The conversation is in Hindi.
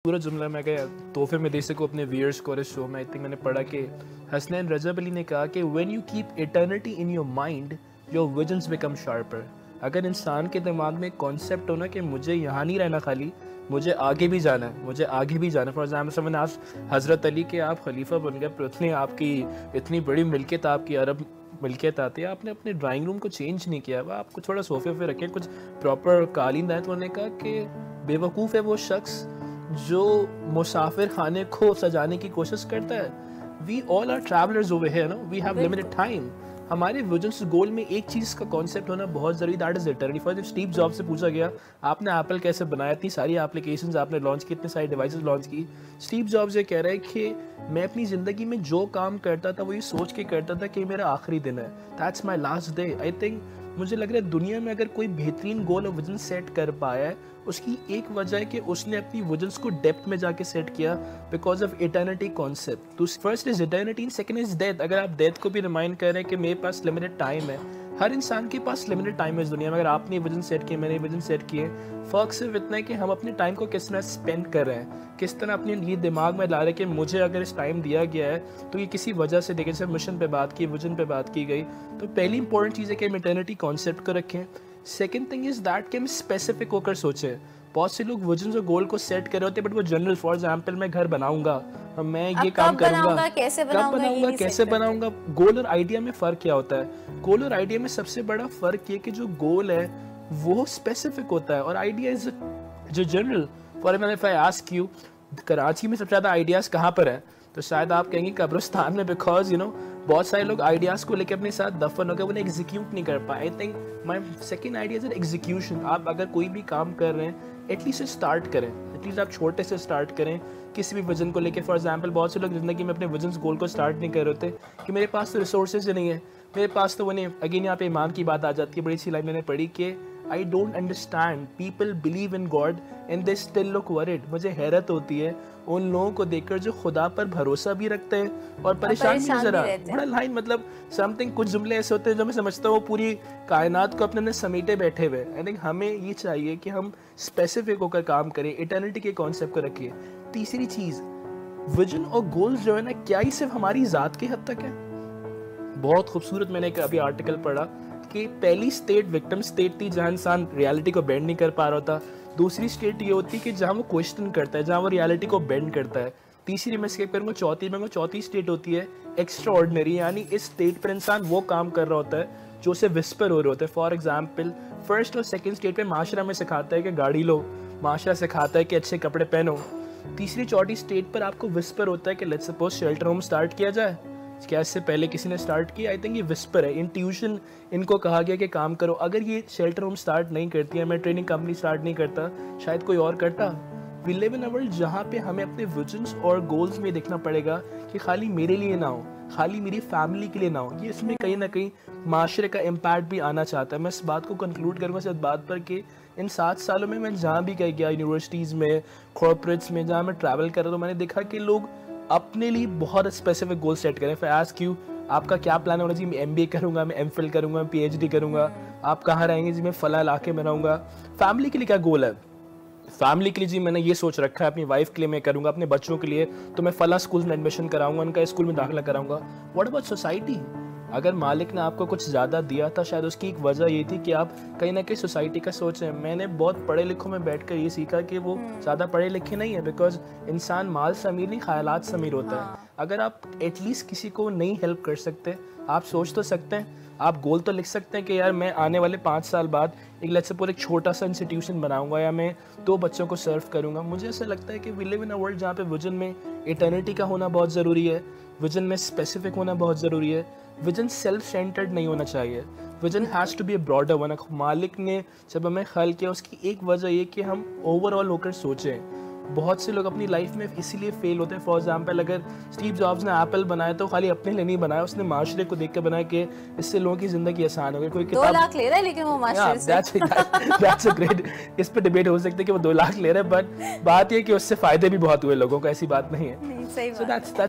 पूरा जुमला मैं क्या तोहफे में दे सकूँ अपने व्यूअर्स को। शो में आई थिंक मैंने पढ़ा कि हसनैन रजब अली ने कहा कि when you keep eternity in your mind your visions become sharper. अगर इंसान के दिमाग में कॉन्सेप्ट हो ना कि मुझे यहाँ नहीं रहना, खाली मुझे आगे भी जाना है, मुझे आगे भी जाना है। फॉर एग्जाम्पल समझ आप हज़रत अली के आप खलीफा बन गए, पर उतनी आपकी इतनी बड़ी मिल्कियत, आपकी अरब मिल्कियत आती है, आपने अपने ड्राइंग रूम को चेंज नहीं किया, वह आपको थोड़ा सोफे पे रखें, कुछ प्रॉपर कालीन है। तो उन्होंने कहा कि बेवकूफ़ है वो शख्स जो मुसाफिर खाने को सजाने की कोशिश करता है। We all are travellers over here, no we have limited time. हमारे विजन्स गोल में एक चीज़ का कॉन्सेप्ट होना बहुत ज़रूरी, that is eternity. For Steve Job से पूछा गया आपने एप्पल कैसे बनाया, इतनी सारी एप्लीकेशंस आपने लॉन्च की, इतने सारे डिवाइसेस लॉन्च की। स्टीव जॉब्स ये कह रहा है कि मैं अपनी ज़िंदगी में जो काम करता था वो ये सोच के करता था कि मेरा आखिरी दिन है, that's my last day. I think मुझे लग रहा है दुनिया में अगर कोई बेहतरीन गोल और विजन सेट कर पाया है, उसकी एक वजह है कि उसने अपनी विजन्स को डेप्थ में जाके सेट किया बिकॉज ऑफ इटर्निटी कॉन्सेप्ट। तो first is eternity and second is death. अगर आप डेथ को भी रिमाइंड कर रहे हैं कि मेरे पास लिमिटेड टाइम है, हर इंसान के पास लिमिटेड टाइम है इस दुनिया में। अगर आपने विजन सेट किए, मैंने विजन सेट किए, फ़र्क सिर्फ इतना है कि हम अपने टाइम को किस तरह स्पेंड कर रहे हैं, किस तरह अपने ये दिमाग में ला रहे हैं कि मुझे अगर इस टाइम दिया गया है तो ये किसी वजह से देखिए, जैसे मिशन पे बात की, विजन पे बात की गई, तो पहली इंपॉर्टेंट चीज़ है कि हम इटर्निटी कॉन्सेप्ट को रखें। सेकेंड थिंग इज़ दैट कि हम स्पेसिफिक होकर सोचें। बहुत से लोग विजन और गोल को सेट कर रहे होते हैं बट वो जनरल, फॉर एग्जाम्पल मैं घर बनाऊंगा, मैं ये काम करूंगा, कब बनाऊंगा, कैसे बनाऊंगा। गोल और आइडिया में फ़र्क क्या होता है? गोल और आइडिया में सबसे बड़ा फ़र्क ये कि जो गोल है वो स्पेसिफिक होता है और आइडिया इज जो general. For example if I ask you Karachi में सबसे ज़्यादा आइडियाज़ कहाँ पर है, तो शायद आप कहेंगे कब्रिस्तान में, बिकॉज यू नो बहुत सारे लोग आइडियाज़ को लेकर अपने साथ दफन हो गए, उन्हें एग्जीक्यूट नहीं कर पाए। I think my second idea is execution. आप अगर कोई भी काम कर रहे हैं एटलीस्ट स्टार्ट करें, एटलीस्ट आप छोटे से स्टार्ट करें किसी भी विजन को लेकर। फॉर एग्जाम्पल बहुत से लोग ज़िंदगी में अपने विजन गोल को स्टार्ट नहीं कर रहे होते कि मेरे पास तो रिसोर्सेज नहीं है, मेरे पास तो वो नहीं। अगेन यहाँ पे ईमान की बात आ जाती है, बड़ी सी लाइन मैंने पढ़ी कि I don't understand people believe in God and they still look worried. मुझे हैरत होती है उन लोगों को देखकर जो खुदा पर भरोसा भी रखते हैं और परेशान भी नजर आ। बड़ा लाइन मतलब समथिंग, कुछ जुमले ऐसे होते हैं जो मैं समझता हूँ पूरी कायनात को अपने समेटे बैठे हुए। आई थिंक हमें ये चाहिए कि हम स्पेसिफिक होकर काम करें, इटर्निटी के कॉन्सेप्ट को रखिए। तीसरी चीज़, विजन और गोल्स जो है ना, क्या ही सिर्फ हमारी ज़ात के हद तक है? बहुत खूबसूरत मैंने एक अभी आर्टिकल पढ़ा कि पहली स्टेट विक्टिम स्टेट थी जहाँ इंसान रियलिटी को बेंड नहीं कर पा रहा था। दूसरी स्टेट ये होती है कि जहाँ वो क्वेश्चन करता है, जहाँ वो रियलिटी को बेंड करता है। तीसरी मैं स्किप करूँगा, चौथी स्टेट होती है एक्स्ट्रा ऑर्डिनरी, यानी इस स्टेट पर इंसान वो काम कर रहा होता है जो उसे विस्पर हो रहे होते हैं। फॉर एग्जाम्पल फर्स्ट और सेकेंड स्टेट पे माशरा में सिखाता है कि गाड़ी लो, माशरा सिखाता है कि अच्छे कपड़े पहनो। तीसरी चौथी स्टेट पर आपको विस्पर होता है कि let's suppose shelter home start किया जाए, क्या इससे पहले किसी ने स्टार्ट किया? आई थिंक ये विस्पर है, इंट्यूशन इनको कहा गया कि काम करो। अगर ये शेल्टर होम स्टार्ट नहीं करती है, मैं ट्रेनिंग कंपनी स्टार्ट नहीं करता, शायद कोई और करता। We live in a world जहाँ पे हमें अपने विजन्स और गोल्स में देखना पड़ेगा कि खाली मेरे लिए ना हो, खाली मेरी फैमिली के लिए ना हो। ये इसमें कहीं ना कहीं माशरे का इम्पैक्ट भी आना चाहता है। मैं इस बात को कंक्लूड करूँगा इस बात पर कि इन 7 सालों में मैं जहाँ भी कहीं गया, यूनिवर्सिटीज़ में, कॉर्पोरेट्स में, जहाँ मैं ट्रैवल कर रहा, तो मैंने देखा कि लोग अपने लिए बहुत स्पेसिफिक गोल सेट करें। फिर आस्क यू आपका क्या प्लान होना चाहिए? मैं MBA करूँगा, मैं MPhil करूँगा, मैं PhD करूँगा। आप कहाँ रहेंगे? जी मैं फला इलाके में रहूँगा। फैमिली के लिए क्या गोल है? फैमिली के लिए जी मैंने ये सोच रखा है अपनी वाइफ के लिए मैं करूँगा, अपने बच्चों के लिए तो मैं फला स्कूल में एडमिशन कराऊंगा, उनका स्कूल में दाखिला कराऊंगा। What about society? अगर मालिक ने आपको कुछ ज़्यादा दिया था, शायद उसकी एक वजह ये थी कि आप कहीं ना कहीं सोसाइटी का सोचें। मैंने बहुत पढ़े लिखों में बैठकर ये सीखा कि वो ज़्यादा पढ़े लिखे नहीं है, बिकॉज इंसान माल से अमीर नहीं, ख्यालात से अमीर होता है। अगर आप एटलीस्ट किसी को नहीं हेल्प कर सकते, आप सोच तो सकते हैं, आप गोल तो लिख सकते हैं कि यार मैं आने वाले 5 साल बाद एक लेट्स सपोज एक छोटा सा इंस्टीट्यूशन बनाऊंगा या मैं 2 बच्चों को सर्व करूंगा। मुझे ऐसा लगता है कि we live in a world जहाँ पे विजन में इटर्निटी का होना बहुत ज़रूरी है, विजन में स्पेसिफिक होना बहुत ज़रूरी है। विजन सेल्फ सेंटर्ड नहीं होना चाहिए, vision has to be a broader one. मालिक ने जब हमें ख्याल किया उसकी एक वजह ये कि हम ओवरऑल होकर सोचें। बहुत से लोग अपनी लाइफ में इसीलिए फेल होते हैं। फॉर एग्जाम्पल अगर स्टीव जॉब्स ने एप्पल बनाया तो खाली अपने लिए नहीं बनाया, उसने माशरे को देख कर बनाया कि इससे लोगों की जिंदगी आसान हो गई। कोई 2 लाख ले रहा है लेकिन वो माशरे से that's a great, इस पे डिबेट हो सकती है कि वो 2 लाख ले रहा है, बट बात ये कि उससे फायदे भी बहुत हुए लोगों को, ऐसी बात नहीं है। सही बात।